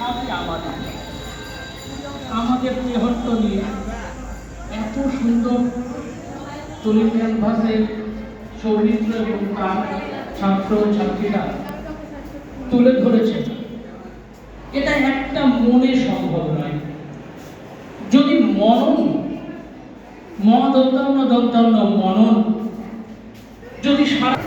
আমাদের আমাদের তেহট্ট নিয়ে এত সুন্দর তুলি ক্যানভাসে সৌমিত্র এবং তার ছাত্র ছাত্রীরা তুলে ধরেছে। এটা একটা মনে সম্ভব নয়। যদি মনন দন্তান্ন মনন যদি সারা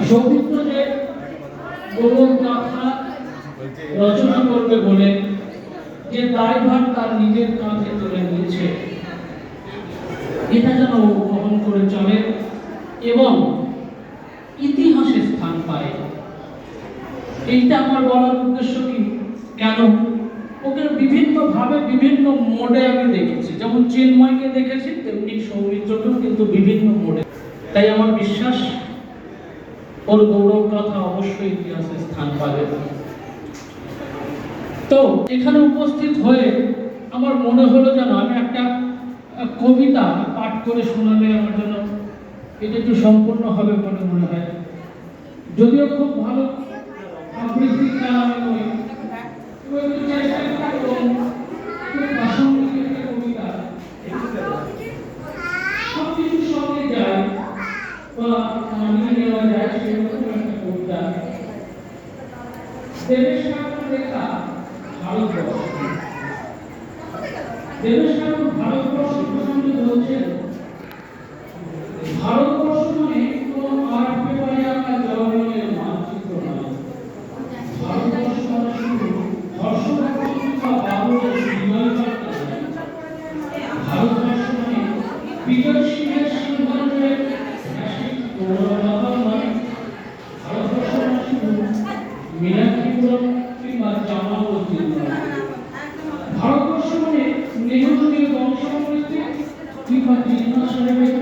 সৌমিত্র যে গৌরব গাথা রচনা করবে বলে যে দায়ভার তার নিজের কাঁধে তুলে নিয়েছে, এটা যেন গ্রহণ করে চলে এবং ইতিহাসে স্থান পায়। এইটা আমার বলার উদ্দেশ্য কি, কেন ওকে বিভিন্ন ভাবে বিভিন্ন মোডে আমি দেখেছি। যেমন চিন্ময়কে দেখেছি, তেমনি সৌমিত্রকেও কিন্তু বিভিন্ন মোডে। তাই আমার বিশ্বাস ওর গৌরব কথা অবশ্যই ইতিহাসে স্থান পাবে। তো এখানে উপস্থিত হয়ে আমার মনে হলো যেন আমি একটা কবিতা পাঠ করে শোনালে আমার জন্য এটা একটু সম্পূর্ণ হবে বলে মনে হয়। যদিও খুব ভালো আবৃত্তির আমি নই, একটু চেষ্টা করব খুব প্রাসঙ্গিক একটা কবিতা, সব কিছুর সঙ্গে যায় বা মানিয়ে নেওয়া যায় সেরকম একটা কবিতা। দেবেশ ঠাকুর লেখা ভারতবর্ষ। দেবেশ ঠাকুর ভারতবর্ষ প্রসঙ্গে বলছেন, ভারতবর্ষ মানে কোন আর্ট পেপারে আঁকা জলরঙের মানচিত্র নয়। ভারতবর্ষ মানে শুধু ধর্ষণাত্মক বা বাবুরের বিজয়যাত্রা নয়। ভারতবর্ষ মানে বিজয় সিংহের সিংহাসনের গৌরবগাথা নয়। ভারতবর্ষ মানে শুধু মীনাক্ষীপুরম কিংবা জামাল মসজিদ নয়। ভারতবর্ষ মানে নেহরুদের বংশাবৃত্তি কিংবা জিন্নাহ সাহেবের